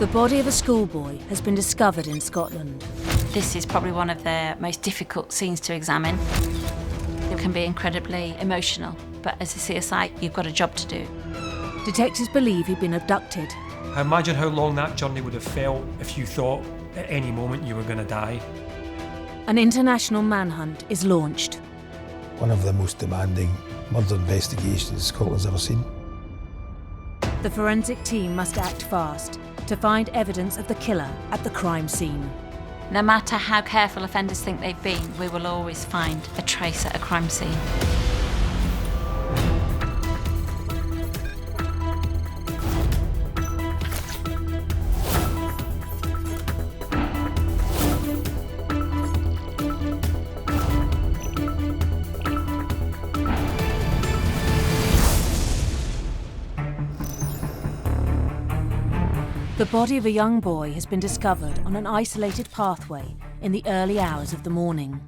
The body of a schoolboy has been discovered in Scotland. This is probably one of the most difficult scenes to examine. It can be incredibly emotional, but as a CSI, you've got a job to do. Detectives believe he'd been abducted. I imagine how long that journey would have felt if you thought at any moment you were going to die. An international manhunt is launched. One of the most demanding murder investigations Scotland's ever seen. The forensic team must act fast to find evidence of the killer at the crime scene. No matter how careful offenders think they've been, we will always find a trace at a crime scene. The body of a young boy has been discovered on an isolated pathway in the early hours of the morning.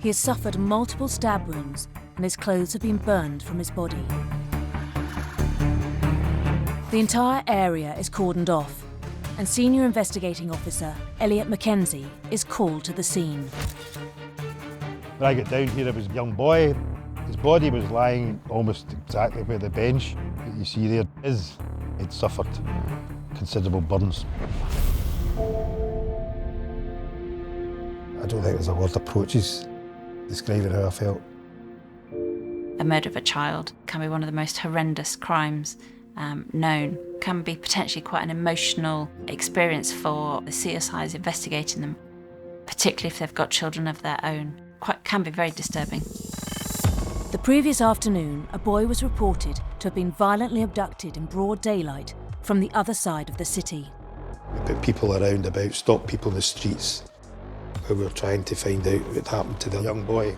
He has suffered multiple stab wounds and his clothes have been burned from his body. The entire area is cordoned off and Senior Investigating Officer Elliot Mackenzie is called to the scene. When I got down here, there was a young boy. His body was lying almost exactly where the bench that you see there is. He'd suffered considerable burns. I don't think there's a word approaches describing how I felt. A murder of a child can be one of the most horrendous crimes known. Can be potentially quite an emotional experience for the CSIs investigating them, particularly if they've got children of their own. Can be very disturbing. The previous afternoon, a boy was reported to have been violently abducted in broad daylight from the other side of the city. We put people around about, stopped people in the streets, who were trying to find out what happened to the young boy.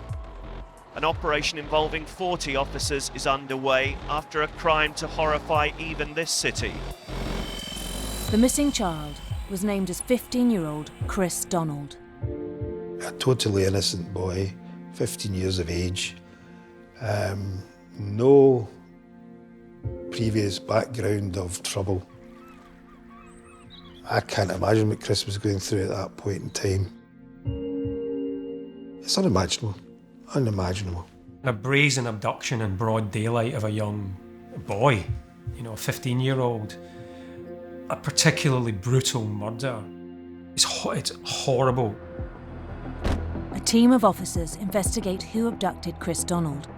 An operation involving 40 officers is underway after a crime to horrify even this city. The missing child was named as 15-year-old Kriss Donald. A totally innocent boy, 15 years of age. No previous background of trouble. I can't imagine what Kriss was going through at that point in time. It's unimaginable, unimaginable. A brazen abduction in broad daylight of a young boy, a 15-year-old. A particularly brutal murder. It's horrible. A team of officers investigate who abducted Kriss Donald,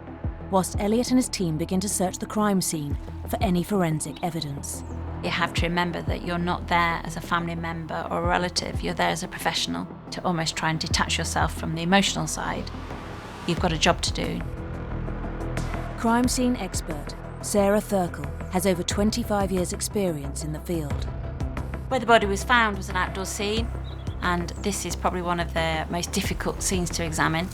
whilst Elliot and his team begin to search the crime scene for any forensic evidence. You have to remember that you're not there as a family member or a relative, you're there as a professional to almost try and detach yourself from the emotional side. You've got a job to do. Crime scene expert Sarah Thurkel has over 25 years' experience in the field. Where the body was found was an outdoor scene, and this is probably one of the most difficult scenes to examine.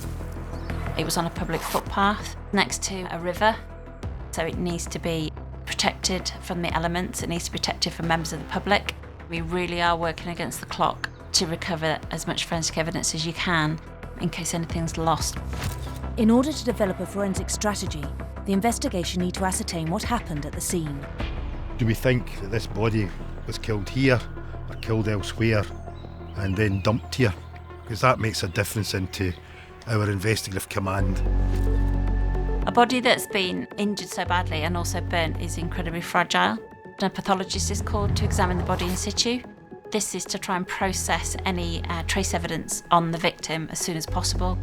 It was on a public footpath next to a river, so it needs to be protected from the elements, it needs to be protected from members of the public. We really are working against the clock to recover as much forensic evidence as you can in case anything's lost. In order to develop a forensic strategy, the investigation need to ascertain what happened at the scene. Do we think that this body was killed here or killed elsewhere and then dumped here? Because that makes a difference into our investigative command. A body that's been injured so badly and also burnt is incredibly fragile. A pathologist is called to examine the body in situ. This is to try and process any trace evidence on the victim as soon as possible.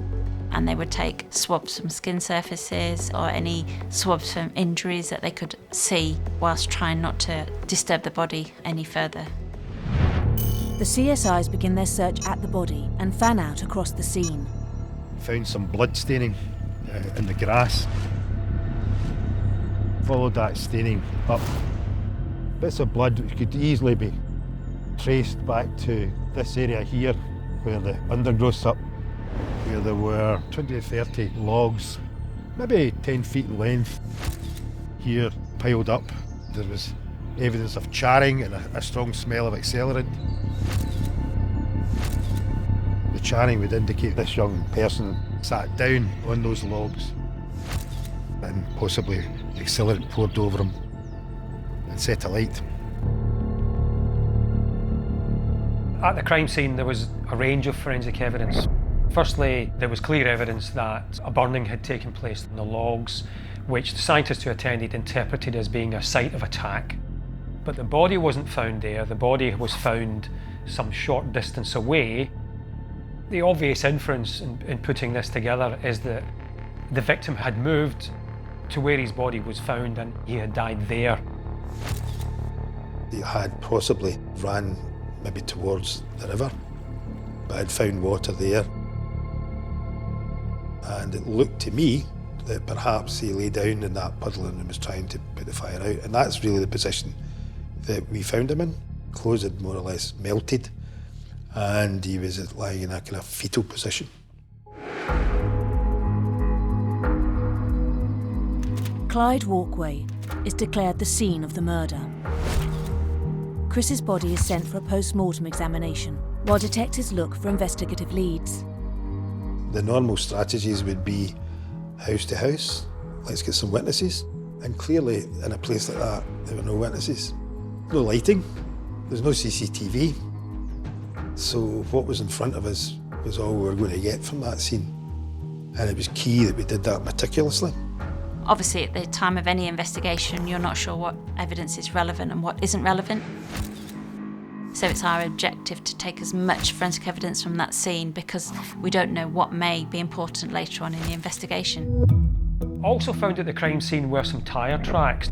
And they would take swabs from skin surfaces or any swabs from injuries that they could see whilst trying not to disturb the body any further. The CSIs begin their search at the body and fan out across the scene. Found some blood staining in the grass. Followed that staining up. Bits of blood which could easily be traced back to this area here where the undergrowth's up, where there were 20 to 30 logs, maybe 10 feet in length, here piled up. There was evidence of charring and a strong smell of accelerant. The charring would indicate this young person sat down on those logs and possibly accelerant poured over him and set alight. At the crime scene, there was a range of forensic evidence. Firstly, there was clear evidence that a burning had taken place in the logs, which the scientists who attended interpreted as being a site of attack. But the body wasn't found there. The body was found some short distance away. The obvious inference in putting this together is that the victim had moved to where his body was found and he had died there. He had possibly ran maybe towards the river, but had found water there. And it looked to me that perhaps he lay down in that puddle and was trying to put the fire out. And that's really the position that we found him in. Clothes had more or less melted, and he was lying in a kind of fetal position. Clyde Walkway is declared the scene of the murder. Kriss's body is sent for a post-mortem examination, while detectives look for investigative leads. The normal strategies would be house to house, let's get some witnesses. And clearly, in a place like that, there were no witnesses. No lighting, there's no CCTV. So what was in front of us was all we were going to get from that scene. And it was key that we did that meticulously. Obviously, at the time of any investigation, you're not sure what evidence is relevant and what isn't relevant. So it's our objective to take as much forensic evidence from that scene because we don't know what may be important later on in the investigation. Also found at the crime scene were some tyre tracks.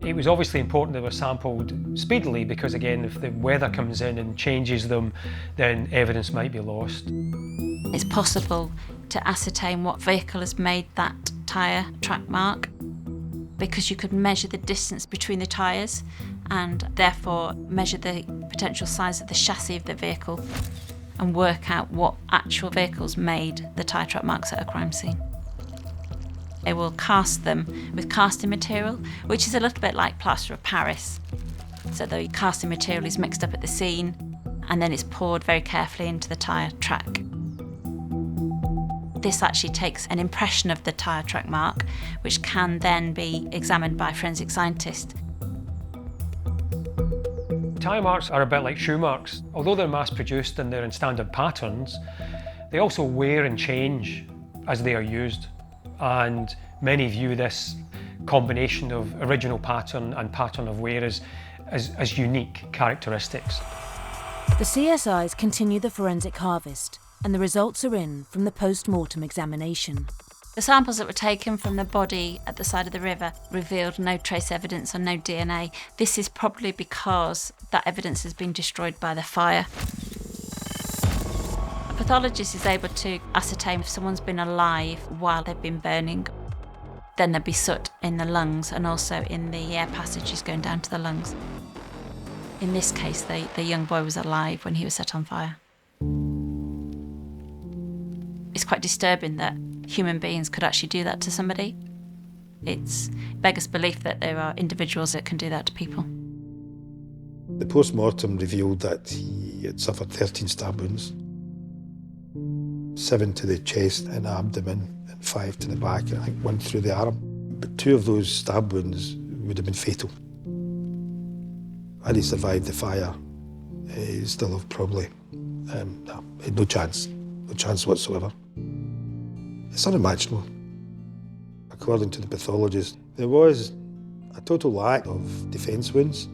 It was obviously important they were sampled speedily because, again, if the weather comes in and changes them, then evidence might be lost. It's possible to ascertain what vehicle has made that tyre track mark because you could measure the distance between the tyres and therefore measure the potential size of the chassis of the vehicle and work out what actual vehicles made the tyre track marks at a crime scene. They will cast them with casting material, which is a little bit like plaster of Paris. So the casting material is mixed up at the scene and then it's poured very carefully into the tyre track. This actually takes an impression of the tyre track mark, which can then be examined by a forensic scientist. Tyre marks are a bit like shoe marks. Although they're mass-produced and they're in standard patterns, they also wear and change as they are used. And many view this combination of original pattern and pattern of wear as unique characteristics. The CSIs continue the forensic harvest, and the results are in from the post-mortem examination. The samples that were taken from the body at the side of the river revealed no trace evidence and no DNA. This is probably because that evidence has been destroyed by the fire. A pathologist is able to ascertain if someone's been alive while they've been burning. Then there'd be soot in the lungs and also in the air passages going down to the lungs. In this case, the young boy was alive when he was set on fire. It's quite disturbing that human beings could actually do that to somebody. It beggars belief that there are individuals that can do that to people. The post-mortem revealed that he had suffered 13 stab wounds, 7 to the chest and abdomen, and 5 to the back, and I think 1 through the arm. But 2 of those stab wounds would have been fatal. Had he survived the fire, he still have probably had no chance whatsoever. It's unimaginable. According to the pathologist, there was a total lack of defence wounds,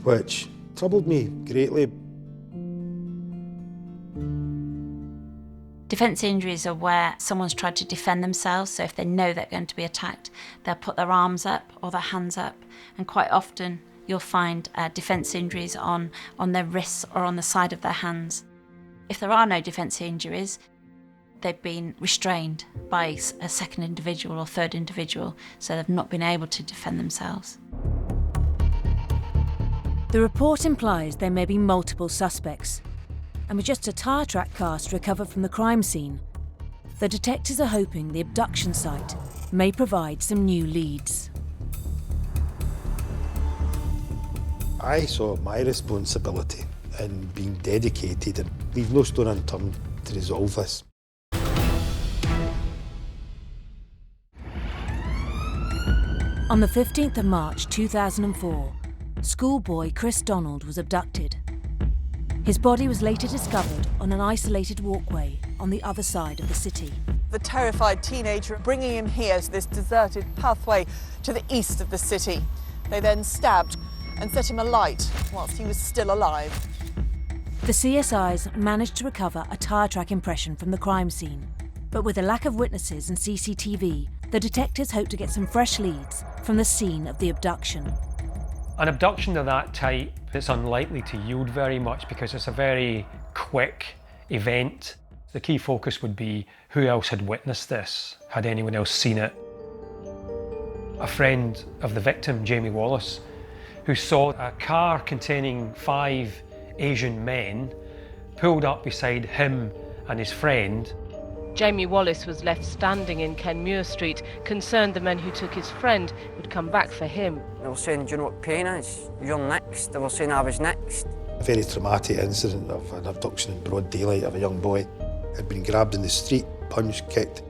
which troubled me greatly. Defence injuries are where someone's tried to defend themselves, so if they know they're going to be attacked, they'll put their arms up or their hands up, and quite often you'll find defence injuries on their wrists or on the side of their hands. If there are no defence injuries, they've been restrained by a second individual or third individual, so they've not been able to defend themselves. The report implies there may be multiple suspects, and with just a tyre track cast recovered from the crime scene, the detectives are hoping the abduction site may provide some new leads. I saw my responsibility in being dedicated and leave no stone unturned to resolve this. On the 15th of March 2004, schoolboy Kriss Donald was abducted. His body was later discovered on an isolated walkway on the other side of the city. The terrified teenager bringing him here to this deserted pathway to the east of the city. They then stabbed and set him alight whilst he was still alive. The CSIs managed to recover a tyre track impression from the crime scene, but with a lack of witnesses and CCTV, the detectives hope to get some fresh leads from the scene of the abduction. An abduction of that type, it's unlikely to yield very much because it's a very quick event. The key focus would be who else had witnessed this, had anyone else seen it. A friend of the victim, Jamie Wallace, who saw a car containing 5 Asian men pulled up beside him and his friend. Jamie Wallace was left standing in Kenmure Street, concerned the men who took his friend would come back for him. They were saying, do you know what pain is? You're next. They were saying I was next. A very traumatic incident of an abduction in broad daylight of a young boy. Had been grabbed in the street, punched, kicked,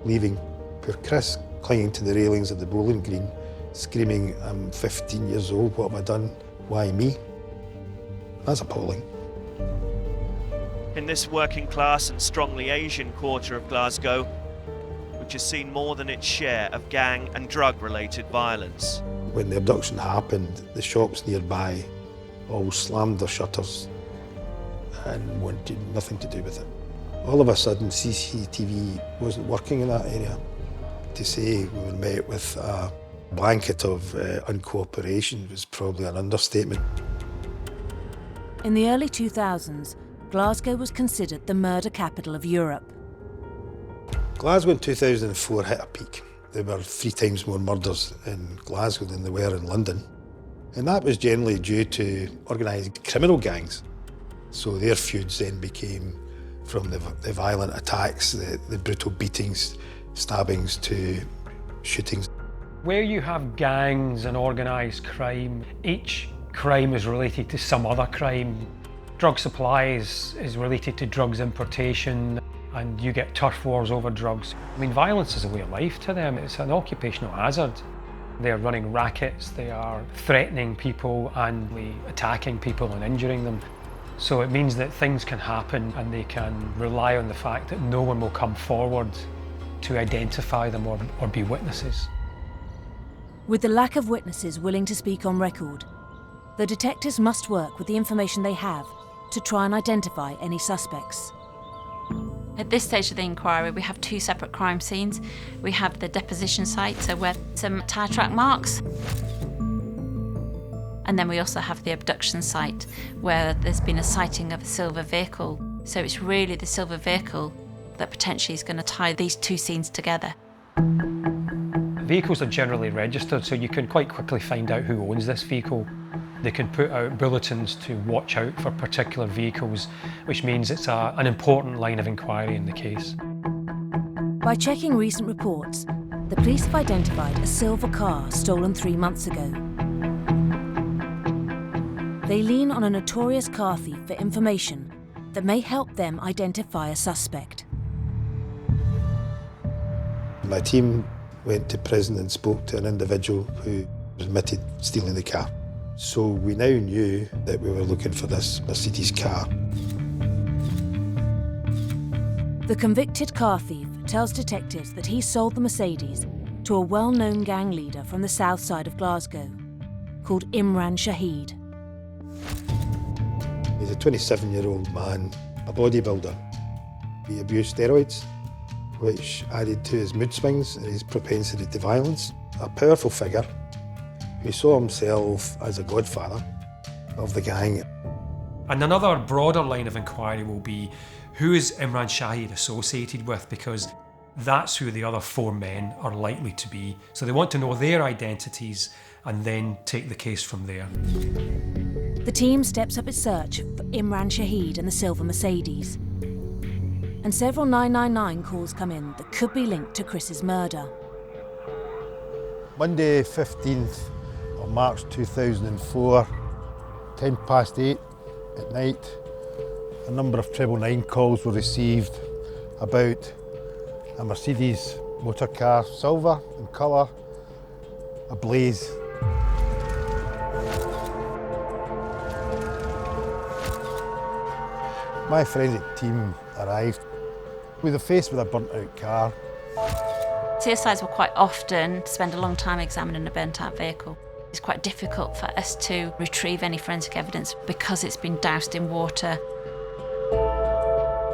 leaving poor Kriss clinging to the railings of the bowling green, screaming, I'm 15 years old, what have I done? Why me? That's appalling. In this working class and strongly Asian quarter of Glasgow, which has seen more than its share of gang and drug-related violence. When the abduction happened, the shops nearby all slammed their shutters and wanted nothing to do with it. All of a sudden, CCTV wasn't working in that area. To say we were met with a blanket of uncooperation was probably an understatement. In the early 2000s, Glasgow was considered the murder capital of Europe. Glasgow in 2004 hit a peak. There were 3 times more murders in Glasgow than there were in London. And that was generally due to organised criminal gangs. So their feuds then became from the violent attacks, the brutal beatings, stabbings to shootings. Where you have gangs and organised crime, each crime is related to some other crime. Drug supply is related to drugs importation, and you get turf wars over drugs. I mean, violence is a way of life to them. It's an occupational hazard. They're running rackets, they are threatening people and attacking people and injuring them. So it means that things can happen and they can rely on the fact that no one will come forward to identify them or be witnesses. With the lack of witnesses willing to speak on record, the detectives must work with the information they have to try and identify any suspects. At this stage of the inquiry, we have 2 separate crime scenes. We have the deposition site, so where some tyre track marks. And then we also have the abduction site, where there's been a sighting of a silver vehicle. So it's really the silver vehicle that potentially is going to tie these 2 scenes together. Vehicles are generally registered, so you can quite quickly find out who owns this vehicle. They can put out bulletins to watch out for particular vehicles, which means it's an important line of inquiry in the case. By checking recent reports, the police have identified a silver car stolen 3 months ago. They lean on a notorious car thief for information that may help them identify a suspect. My team went to prison and spoke to an individual who admitted stealing the car. So we now knew that we were looking for this Mercedes car. The convicted car thief tells detectives that he sold the Mercedes to a well-known gang leader from the south side of Glasgow, called Imran Shahid. He's a 27-year-old man, a bodybuilder. He abused steroids, which added to his mood swings and his propensity to violence. A powerful figure who saw himself as a godfather of the gang. And another broader line of inquiry will be, who is Imran Shahid associated with? Because that's who the other 4 men are likely to be. So they want to know their identities and then take the case from there. The team steps up its search for Imran Shahid and the silver Mercedes. And several 999 calls come in that could be linked to Kriss's murder. Monday 15th of March 2004, 8:10 at night, a number of 999 calls were received about a Mercedes motor car, silver in colour, ablaze. My forensic team arrived. We were faced with a burnt-out car. CSIs will quite often spend a long time examining a burnt-out vehicle. It's quite difficult for us to retrieve any forensic evidence because it's been doused in water.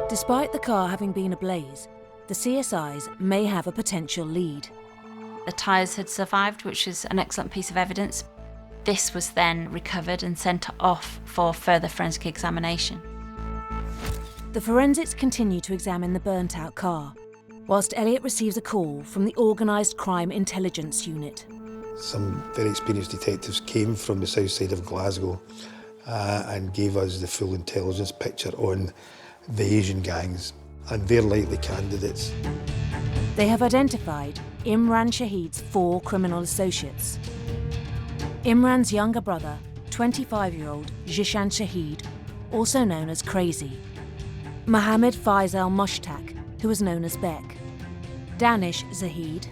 Despite the car having been ablaze, the CSIs may have a potential lead. The tyres had survived, which is an excellent piece of evidence. This was then recovered and sent off for further forensic examination. The forensics continue to examine the burnt-out car, whilst Elliot receives a call from the Organised Crime Intelligence Unit. Some very experienced detectives came from the south side of Glasgow and gave us the full intelligence picture on the Asian gangs and their likely candidates. They have identified Imran Shahid's 4 criminal associates. Imran's younger brother, 25-year-old Jishan Shahid, also known as Crazy. Mohammed Faisal Mushtaq, who was known as Beck. Danish Zahid,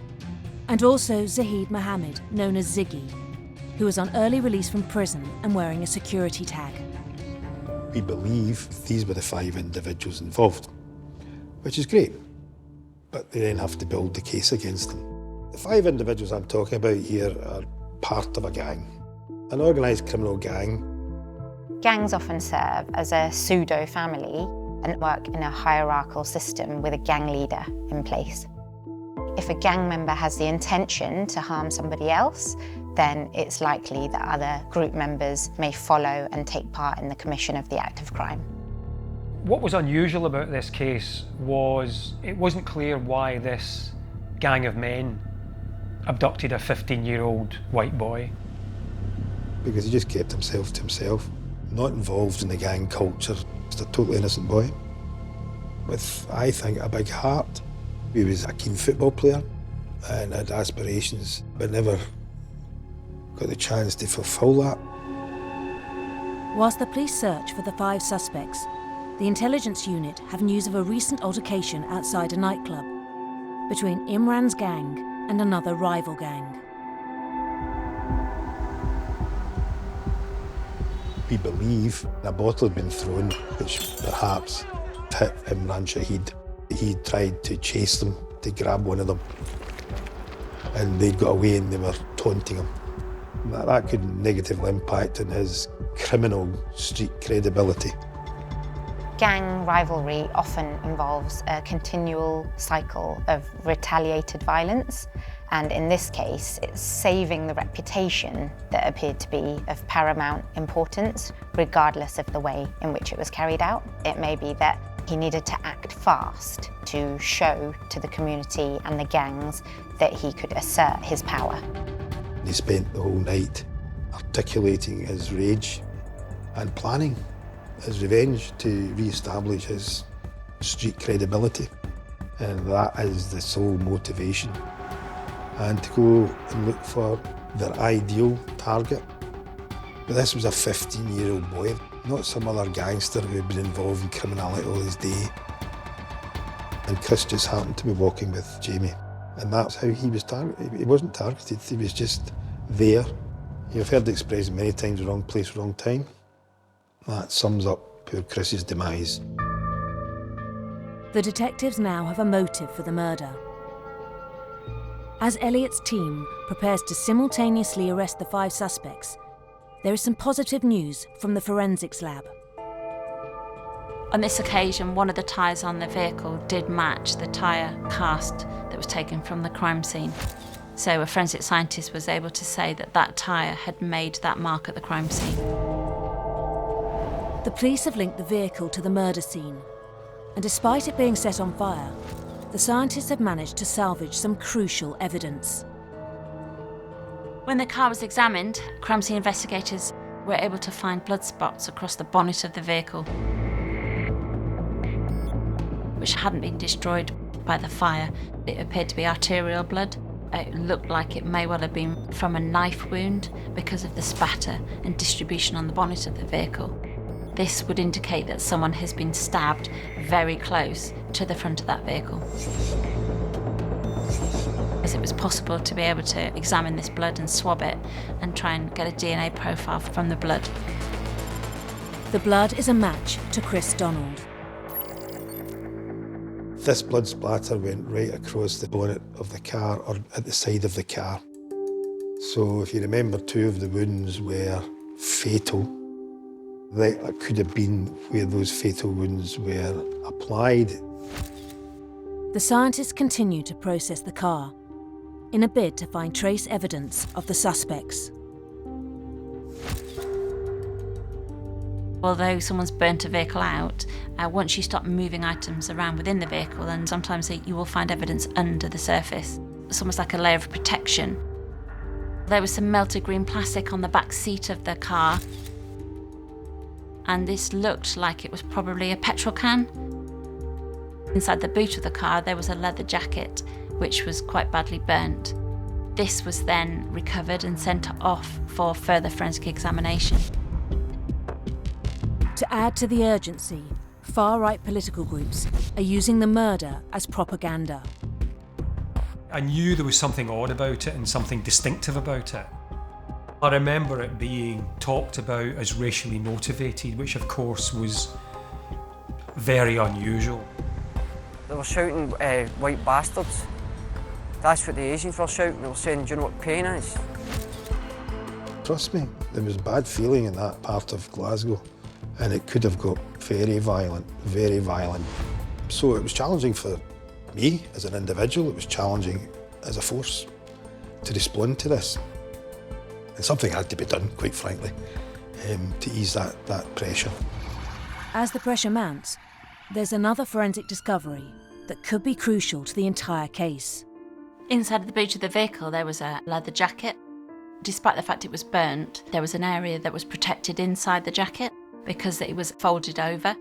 and also Zahid Mohammed, known as Ziggy, who was on early release from prison and wearing a security tag. We believe these were the 5 individuals involved, which is great, but they then have to build the case against them. The 5 individuals I'm talking about here are part of a gang, an organised criminal gang. Gangs often serve as a pseudo-family and work in a hierarchical system with a gang leader in place. If a gang member has the intention to harm somebody else, then it's likely that other group members may follow and take part in the commission of the act of crime. What was unusual about this case was it wasn't clear why this gang of men abducted a 15-year-old white boy. Because he just kept himself to himself, not involved in the gang culture. Just a totally innocent boy with, I think, a big heart. He was a keen football player and had aspirations, but never got the chance to fulfil that. Whilst the police search for the 5 suspects, the intelligence unit have news of a recent altercation outside a nightclub between Imran's gang and another rival gang. We believe a bottle had been thrown, which perhaps hit Imran Shahid. He tried to chase them, to grab one of them, and they got away and they were taunting him. That could negatively impact on his criminal street credibility. Gang rivalry often involves a continual cycle of retaliated violence, and in this case, it's saving the reputation that appeared to be of paramount importance, regardless of the way in which it was carried out. It may be that he needed to act fast to show to the community and the gangs that he could assert his power. He spent the whole night articulating his rage and planning his revenge to re-establish his street credibility. And that is the sole motivation. And to go and look for their ideal target. But this was a 15-year-old boy, not some other gangster who had been involved in criminality all his day. And Kriss just happened to be walking with Jamie. And that's how he was targeted. He wasn't targeted, he was just there. You've heard the expression many times, wrong place, wrong time. That sums up poor Kriss's demise. The detectives now have a motive for the murder. As Elliot's team prepares to simultaneously arrest the 5 suspects, there is some positive news from the forensics lab. On this occasion, one of the tyres on the vehicle did match the tyre cast that was taken from the crime scene. So a forensic scientist was able to say that that tyre had made that mark at the crime scene. The police have linked the vehicle to the murder scene, and despite it being set on fire, the scientists have managed to salvage some crucial evidence. When the car was examined, crime scene investigators were able to find blood spots across the bonnet of the vehicle, which hadn't been destroyed by the fire. It appeared to be arterial blood. It looked like it may well have been from a knife wound because of the spatter and distribution on the bonnet of the vehicle. This would indicate that someone has been stabbed very close to the front of that vehicle. A it was possible to be able to examine this blood and swab it and try and get a DNA profile from the blood. The blood is a match to Kriss Donald. This blood splatter went right across the bonnet of the car, or at the side of the car. So if you remember, 2 of the wounds were fatal. That could have been where those fatal wounds were applied. The scientists continue to process the car in a bid to find trace evidence of the suspects. Although someone's burnt a vehicle out, once you start moving items around within the vehicle, then sometimes you will find evidence under the surface. It's almost like a layer of protection. There was some melted green plastic on the back seat of the car, and this looked like it was probably a petrol can. Inside the boot of the car there was a leather jacket which was quite badly burnt. This was then recovered and sent off for further forensic examination. To add to the urgency, far-right political groups are using the murder as propaganda. I knew there was something odd about it and something distinctive about it. I remember it being talked about as racially motivated, which of course was very unusual. They were shouting, white bastards. That's what the Asians were shouting. They were saying, do you know what pain is? Trust me, there was bad feeling in that part of Glasgow, and it could have got very violent, very violent. So it was challenging for me as an individual, it was challenging as a force to respond to this. And something had to be done, quite frankly, to ease that pressure. As the pressure mounts, there's another forensic discovery that could be crucial to the entire case. Inside the boot of the vehicle there was a leather jacket. Despite the fact it was burnt, there was an area that was protected inside the jacket because it was folded over.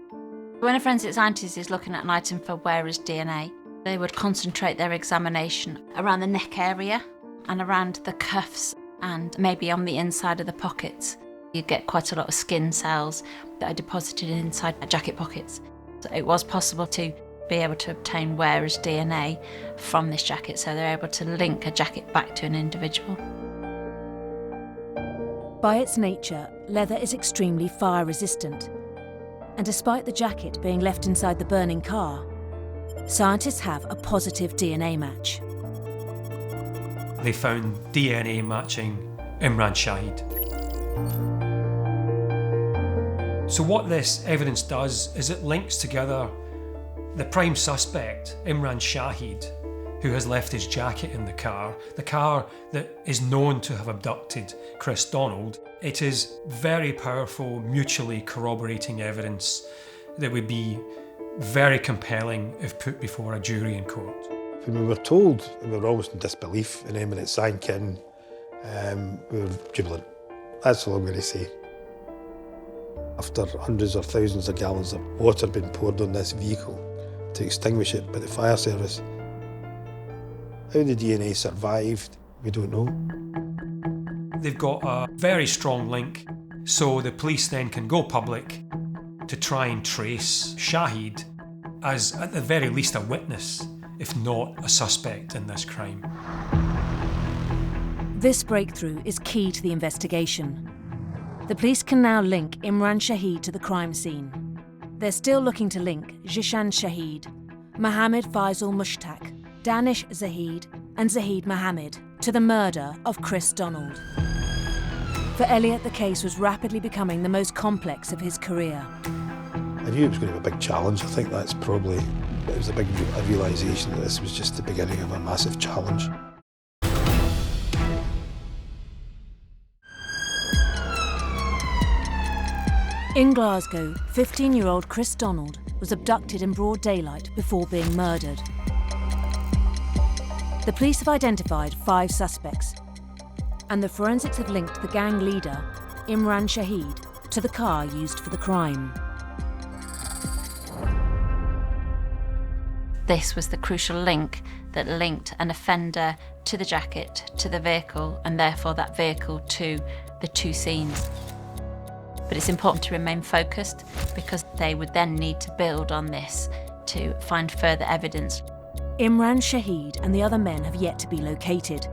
When a forensic scientist is looking at an item for wearer's DNA, they would concentrate their examination around the neck area and around the cuffs and maybe on the inside of the pockets. You get quite a lot of skin cells that are deposited inside jacket pockets. So it was possible to be able to obtain wearer's DNA from this jacket, so they're able to link a jacket back to an individual. By its nature, leather is extremely fire resistant. And despite the jacket being left inside the burning car, scientists have a positive DNA match. They found DNA matching Imran Shahid. So what this evidence does is it links together the prime suspect, Imran Shahid, who has left his jacket in the car that is known to have abducted Kriss Donald. It is very powerful, mutually corroborating evidence that would be very compelling if put before a jury in court. When we were told, we were almost in disbelief, and then when it sank in, we were jubilant. That's all I'm going to say. After hundreds or thousands of gallons of water being poured on this vehicle to extinguish it by the fire service, how the DNA survived, we don't know. They've got a very strong link, so the police then can go public to try and trace Shahid as, at the very least, a witness, if not a suspect in this crime. This breakthrough is key to the investigation. The police can now link Imran Shahid to the crime scene. They're still looking to link Jishan Shahid, Mohammed Faisal Mushtaq, Danish Zahid and Zahid Mohammed to the murder of Kriss Donald. For Elliot, the case was rapidly becoming the most complex of his career. I knew it was going to be a big challenge. I think that's probably, it was a big realisation that this was just the beginning of a massive challenge. In Glasgow, 15-year-old Kriss Donald was abducted in broad daylight before being murdered. The police have identified 5 suspects, and the forensics have linked the gang leader, Imran Shahid, to the car used for the crime. This was the crucial link that linked an offender to the jacket, to the vehicle, and therefore that vehicle to the 2 scenes. But it's important to remain focused because they would then need to build on this to find further evidence. Imran Shahid and the other men have yet to be located.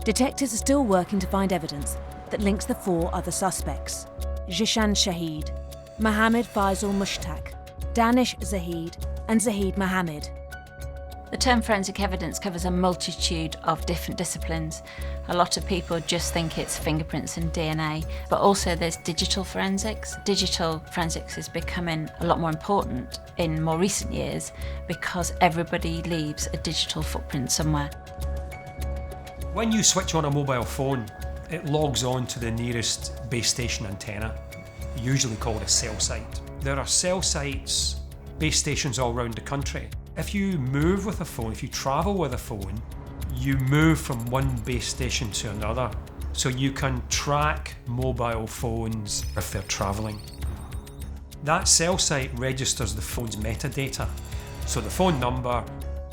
Detectives are still working to find evidence that links the 4 other suspects: Jishan Shahid, Mohammed Faisal Mushtaq, Danish Zahid and Zahid Mohammed. The term forensic evidence covers a multitude of different disciplines. A lot of people just think it's fingerprints and DNA, but also there's digital forensics. Digital forensics is becoming a lot more important in more recent years because everybody leaves a digital footprint somewhere. When you switch on a mobile phone, it logs on to the nearest base station antenna, usually called a cell site. There are cell sites, base stations all around the country. If you move with a phone, if you travel with a phone, you move from one base station to another. So you can track mobile phones if they're travelling. That cell site registers the phone's metadata. So the phone number,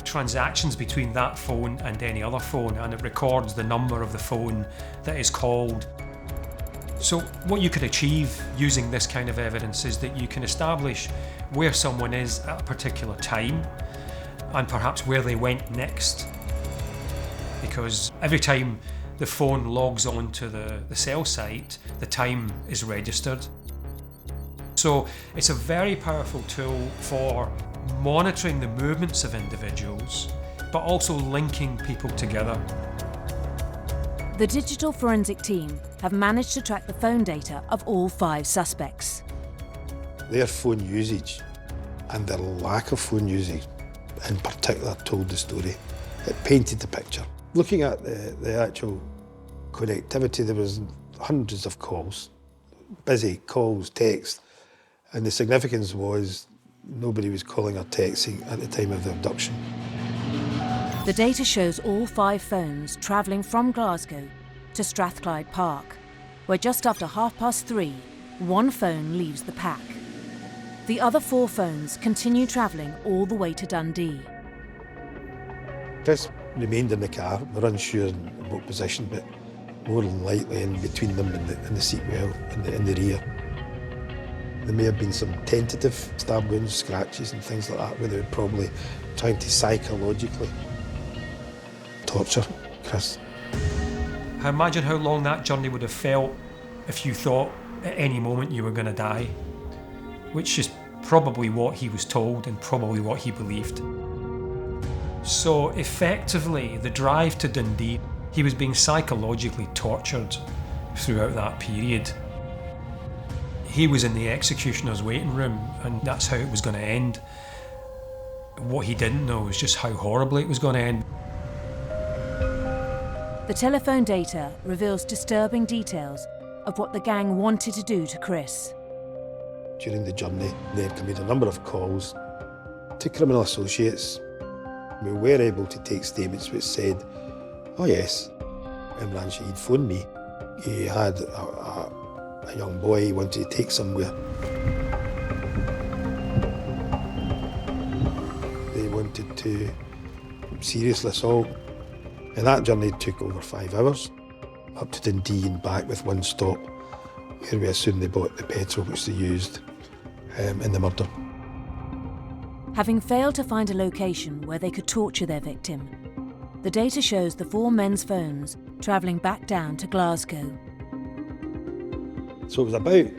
transactions between that phone and any other phone, and it records the number of the phone that is called. So what you could achieve using this kind of evidence is that you can establish where someone is at a particular time and perhaps where they went next. Because every time the phone logs on to the cell site, the time is registered. So it's a very powerful tool for monitoring the movements of individuals, but also linking people together. The digital forensic team have managed to track the phone data of all 5 suspects. Their phone usage and their lack of phone usage in particular told the story. It painted the picture. Looking at the actual connectivity, there was hundreds of calls, busy calls, texts, and the significance was nobody was calling or texting at the time of the abduction. The data shows all 5 phones travelling from Glasgow to Strathclyde Park, where just after 3:30, one phone leaves the pack. The other 4 phones continue travelling all the way to Dundee. Kriss remained in the car. We're unsure in what position, but more than likely in between them and the seat well in the rear. There may have been some tentative stab wounds, scratches and things like that, where they were probably trying to psychologically torture Kriss. I imagine how long that journey would have felt if you thought at any moment you were going to die, which is probably what he was told and probably what he believed. So effectively, the drive to Dundee, he was being psychologically tortured throughout that period. He was in the executioner's waiting room, and that's how it was going to end. What he didn't know was just how horribly it was going to end. The telephone data reveals disturbing details of what the gang wanted to do to Kriss. During the journey, they had made a number of calls to criminal associates. We were able to take statements which said, oh yes, Imran Shahid phoned me. He had a young boy he wanted to take somewhere. They wanted to seriously assault. And that journey took over 5 hours, up to Dundee and back with one stop, where we assume they bought the petrol which they used in the murder. Having failed to find a location where they could torture their victim, the data shows the 4 men's phones travelling back down to Glasgow. So it was about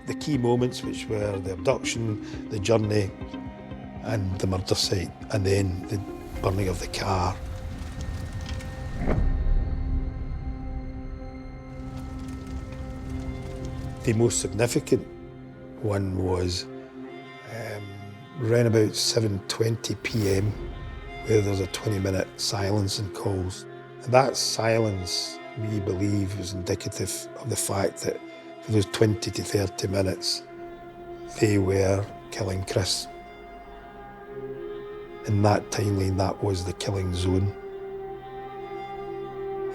the key moments, which were the abduction, the journey, and the murder site, and then the burning of the car. The most significant one was around about 7:20 p.m, where there's a 20-minute silence in calls. And that silence, we believe, was indicative of the fact that for those 20 to 30 minutes, they were killing Kriss. In that timeline, that was the killing zone.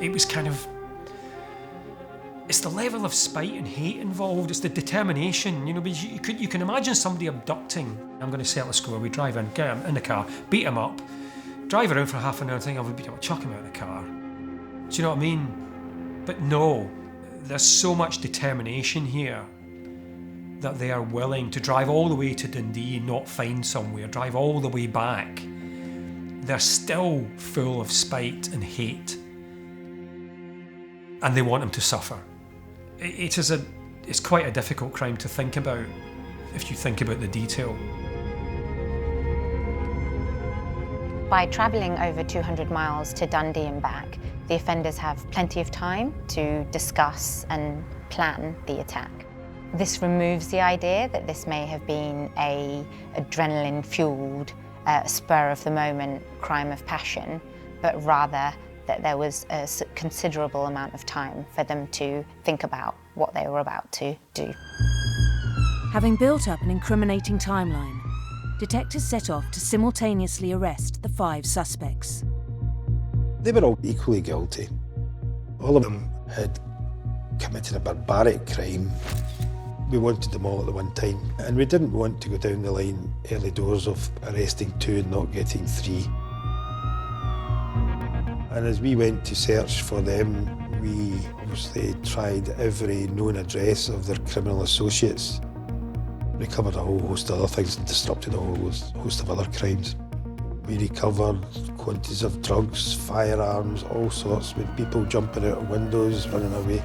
It was kind of, it's the level of spite and hate involved, it's the determination, you know, because you can imagine somebody abducting. I'm going to settle a score, we drive in, get him in the car, beat him up, drive around for half an hour and think, I'll beat him up, chuck him out of the car. Do you know what I mean? But no, there's so much determination here that they are willing to drive all the way to Dundee and not find somewhere, drive all the way back they're still full of spite and hate. And they want him to suffer. It's quite a difficult crime to think about if you think about the detail. By travelling over 200 miles to Dundee and back, the offenders have plenty of time to discuss and plan the attack. This removes the idea that this may have been an adrenaline-fuelled, spur-of-the-moment crime of passion, but rather that there was a considerable amount of time for them to think about what they were about to do. Having built up an incriminating timeline, detectives set off to simultaneously arrest the 5 suspects. They were all equally guilty. All of them had committed a barbaric crime. We wanted them all at the one time, and we didn't want to go down the line early doors of arresting 2 and not getting 3. And as we went to search for them, we obviously tried every known address of their criminal associates, recovered a whole host of other things and disrupted a whole host of other crimes. We recovered quantities of drugs, firearms, all sorts, with people jumping out of windows, running away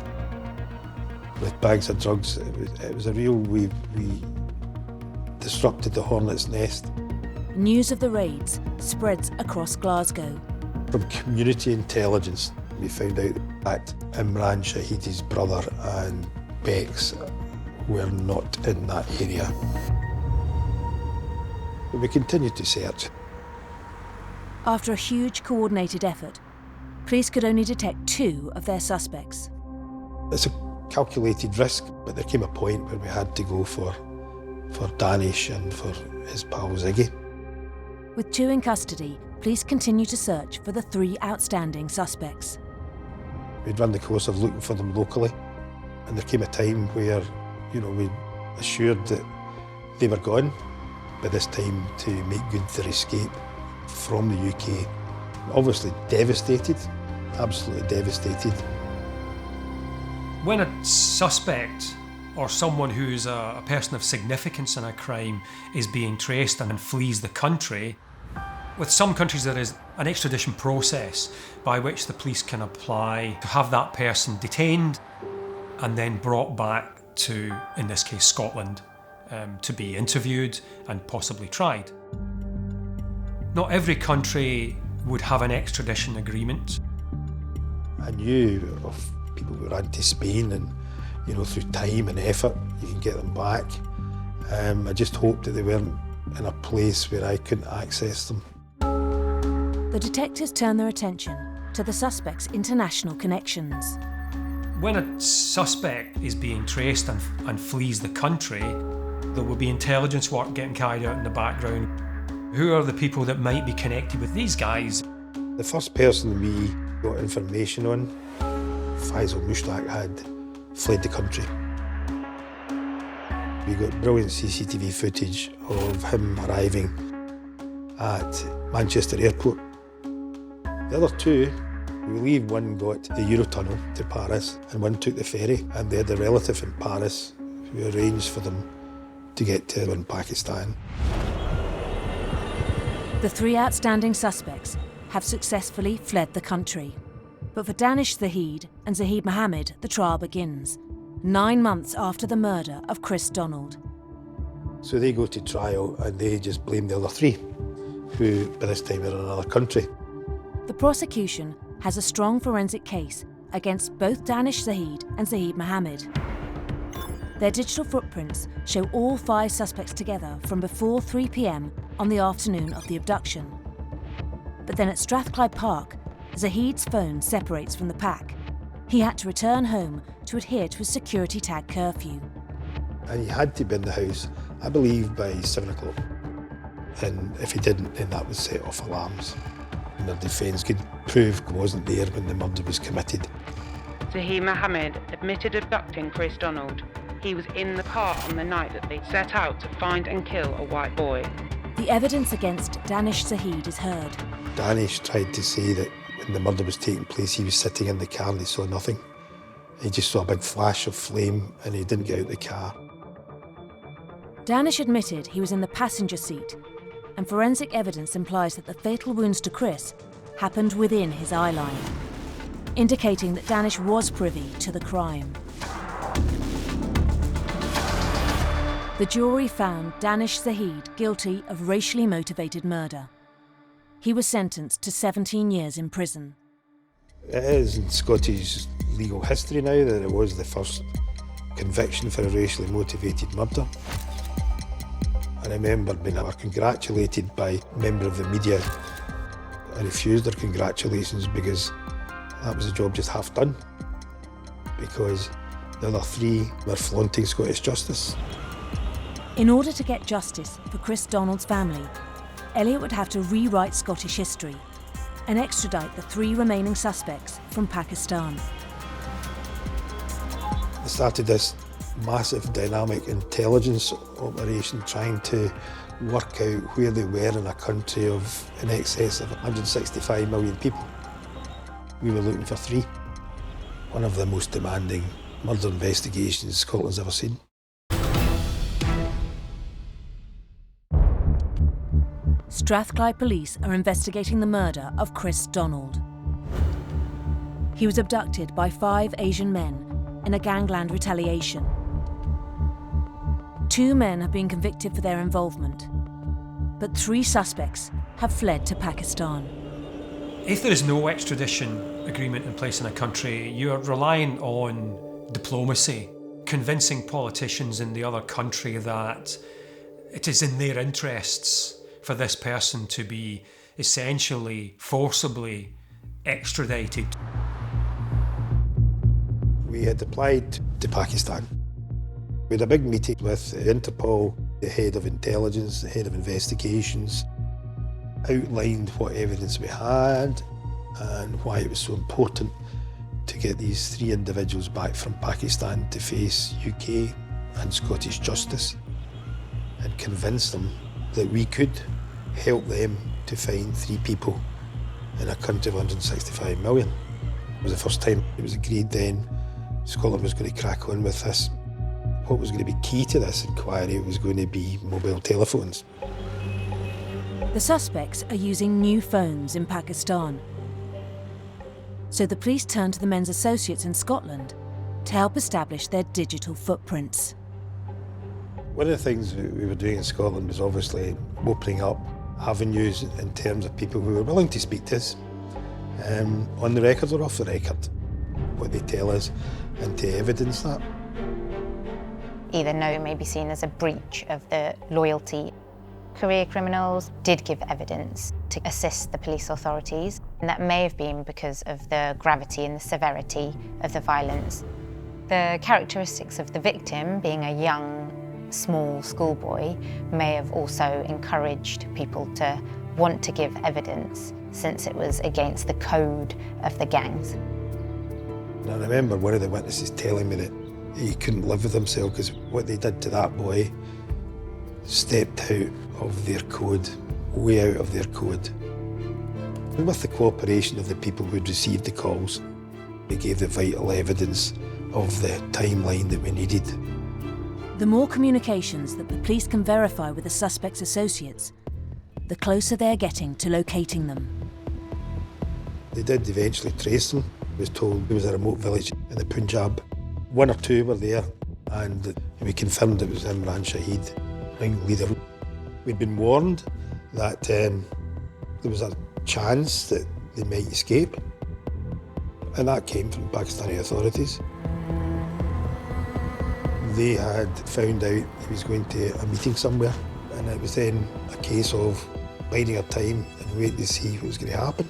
with bags of drugs. It was a real, we disrupted the hornet's nest. News of the raids spreads across Glasgow. From community intelligence, we found out that Imran Shahidi's brother and Bex were not in that area. But we continued to search. After a huge coordinated effort, police could only detect 2 of their suspects. It's a calculated risk, but there came a point when we had to go for Danish and for his pal Ziggy. With 2 in custody, police continue to search for the 3 outstanding suspects. We'd run the course of looking for them locally, and there came a time where, we assured that they were gone by this time to make good their escape from the UK. Obviously devastated, absolutely devastated. When a suspect or someone who's a person of significance in a crime is being traced and flees the country, with some countries there is an extradition process by which the police can apply to have that person detained and then brought back to, in this case, Scotland, to be interviewed and possibly tried. Not every country would have an extradition agreement. I knew of people who ran to Spain and, through time and effort, you can get them back. I just hoped that they weren't in a place where I couldn't access them. The detectives turn their attention to the suspect's international connections. When a suspect is being traced and flees the country, there will be intelligence work getting carried out in the background. Who are the people that might be connected with these guys? The first person we got information on, Faisal Mushtaq, had fled the country. We got brilliant CCTV footage of him arriving at Manchester Airport. The other 2, we believe one got the Eurotunnel to Paris and one took the ferry, and they had a relative in Paris who arranged for them to get to Pakistan. The 3 outstanding suspects have successfully fled the country. But for Danish Zahid and Zahid Mohammed, the trial begins, 9 months after the murder of Kriss Donald. So they go to trial and they just blame the other 3, who by this time are in another country. The prosecution has a strong forensic case against both Danish Zahid and Zahid Mohammed. Their digital footprints show all 5 suspects together from before 3 p.m. on the afternoon of the abduction. But then at Strathclyde Park, Zahid's phone separates from the pack. He had to return home to adhere to his security tag curfew. And he had to be in the house, I believe, by 7 o'clock. And if he didn't, then that would set off alarms. And their defence could prove he wasn't there when the murder was committed. Zahid Mohammed admitted abducting Kriss Donald. He was in the car on the night that they set out to find and kill a white boy. The evidence against Danish Zahid is heard. Danish tried to say that when the murder was taking place, he was sitting in the car and he saw nothing. He just saw a big flash of flame and he didn't get out of the car. Danish admitted he was in the passenger seat, and forensic evidence implies that the fatal wounds to Kriss happened within his eye line, indicating that Danish was privy to the crime. The jury found Danish Zahid guilty of racially motivated murder. He was sentenced to 17 years in prison. It is in Scottish legal history now that it was the first conviction for a racially motivated murder. I remember being congratulated by a member of the media. I refused their congratulations because that was the job just half done, because the other three were flaunting Scottish justice. In order to get justice for Kriss Donald's family, Elliot would have to rewrite Scottish history and extradite the 3 remaining suspects from Pakistan. They started this massive dynamic intelligence operation trying to work out where they were in a country of in excess of 165 million people. We were looking for 3. One of the most demanding murder investigations Scotland's ever seen. Strathclyde police are investigating the murder of Kriss Donald. He was abducted by 5 Asian men in a gangland retaliation. 2 men have been convicted for their involvement, but 3 suspects have fled to Pakistan. If there is no extradition agreement in place in a country, you're relying on diplomacy, convincing politicians in the other country that it is in their interests for this person to be essentially forcibly extradited. We had applied to Pakistan. We had a big meeting with Interpol, the head of intelligence, the head of investigations, outlined what evidence we had and why it was so important to get these 3 individuals back from Pakistan to face UK and Scottish justice, and convince them that we could help them to find 3 people in a country of 165 million. It was the first time it was agreed then Scotland was going to crack on with this. What was going to be key to this inquiry was going to be mobile telephones. The suspects are using new phones in Pakistan. So the police turned to the men's associates in Scotland to help establish their digital footprints. One of the things we were doing in Scotland was obviously opening up avenues in terms of people who were willing to speak to us, on the record or off the record, what they tell us, and to evidence that. Either no may be seen as a breach of the loyalty. Career criminals did give evidence to assist the police authorities, and that may have been because of the gravity and the severity of the violence. The characteristics of the victim, being a young, small schoolboy, may have also encouraged people to want to give evidence, since it was against the code of the gangs. And I remember one of the witnesses telling me that he couldn't live with himself because what they did to that boy stepped out of their code, way out of their code. And with the cooperation of the people who'd received the calls, they gave the vital evidence of the timeline that we needed. The more communications that the police can verify with the suspect's associates, the closer they're getting to locating them. They did eventually trace them. I was told it was a remote village in the Punjab. 1 or 2 were there, and we confirmed it was Imran Shahid, ringleader. We'd been warned that there was a chance that they might escape, and that came from Pakistani authorities. They had found out he was going to a meeting somewhere, and it was then a case of biding our time and waiting to see what was going to happen.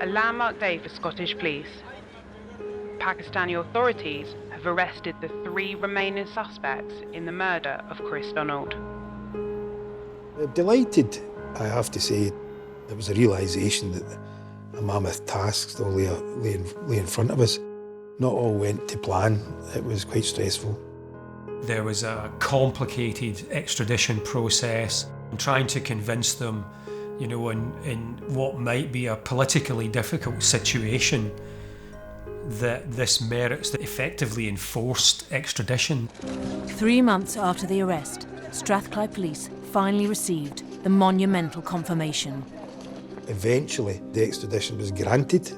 A landmark day for Scottish police. Pakistani authorities have arrested the 3 remaining suspects in the murder of Kriss Donald. Delighted, I have to say. There was a realisation that a mammoth task still lay in front of us. Not all went to plan. It was quite stressful. There was a complicated extradition process, and trying to convince them, in what might be a politically difficult situation, that this merits the effectively enforced extradition. 3 months after the arrest, Strathclyde Police finally received the monumental confirmation. Eventually, the extradition was granted.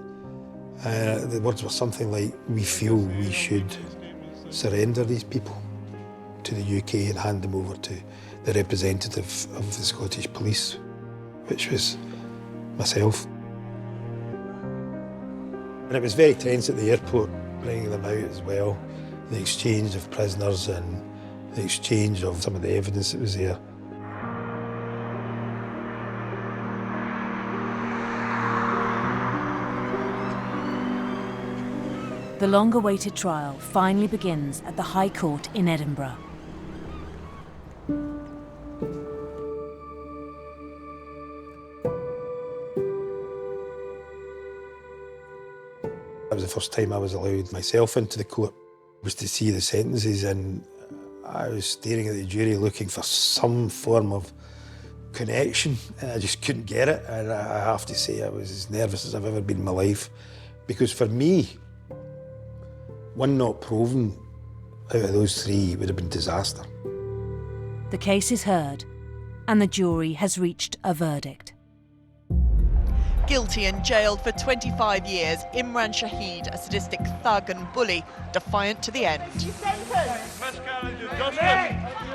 The words were something like, "We feel we should surrender these people to the UK and hand them over to the representative of the Scottish Police," which was myself. And it was very tense at the airport, bringing them out as well. The exchange of prisoners and the exchange of some of the evidence that was there. The long-awaited trial finally begins at the High Court in Edinburgh. That was the first time I was allowed myself into the court, was to see the sentences, and I was staring at the jury looking for some form of connection, and I just couldn't get it. And I have to say I was as nervous as I've ever been in my life, because for me, one not proven out of those 3 would have been disaster. The case is heard, and the jury has reached a verdict. Guilty and jailed for 25 years, Imran Shahid, a sadistic thug and bully, defiant to the end.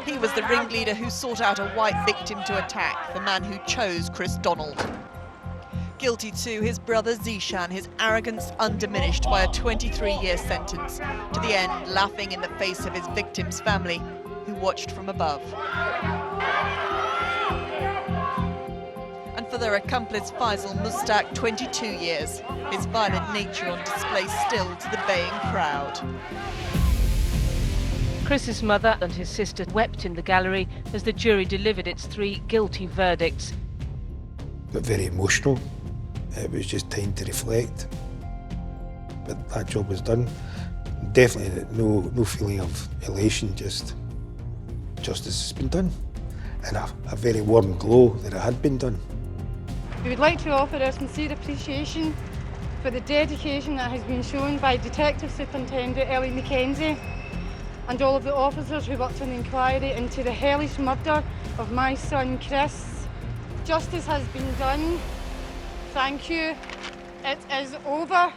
He was the ringleader who sought out a white victim to attack, the man who chose Kriss Donald. Guilty too, his brother Zishan, his arrogance undiminished by a 23-year sentence, to the end laughing in the face of his victim's family, who watched from above. And for their accomplice Faisal Mustaq, 22 years, his violent nature on display still to the baying crowd. Chris's mother and his sister wept in the gallery as the jury delivered its 3 guilty verdicts. Got very emotional. It was just time to reflect. But that job was done. Definitely no feeling of elation, just justice has been done. And a very warm glow that it had been done. We would like to offer our sincere appreciation for the dedication that has been shown by Detective Superintendent Ellie Mackenzie and all of the officers who worked on the inquiry into the hellish murder of my son Kriss. Justice has been done. Thank you. It is over.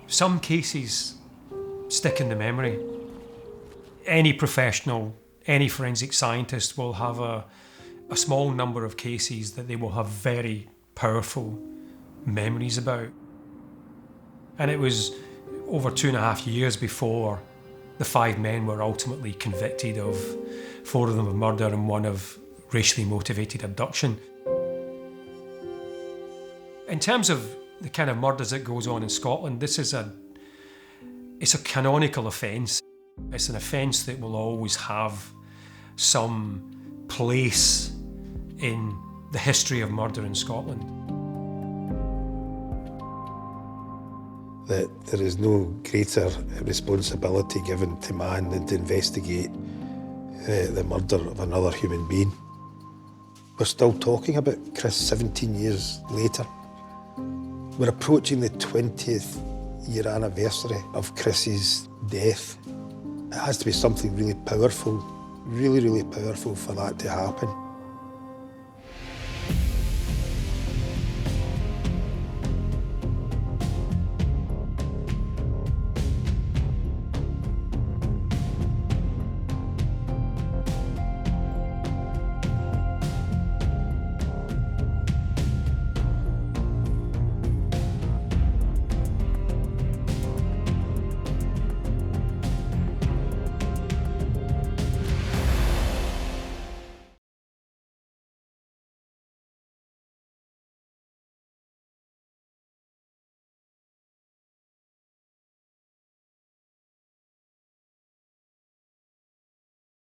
Some cases stick in the memory. Any professional, any forensic scientist will have a small number of cases that they will have very powerful memories about. And it was over 2.5 years before the 5 men were ultimately convicted of 4 of them of murder and 1 of racially motivated abduction. In terms of the kind of murders that goes on in Scotland, this is it's a canonical offence. It's an offence that will always have some place in the history of murder in Scotland. That there is no greater responsibility given to man than to investigate the murder of another human being. We're still talking about Kriss 17 years later. We're approaching the 20th year anniversary of Kriss's death. It has to be something really powerful, really, really powerful for that to happen.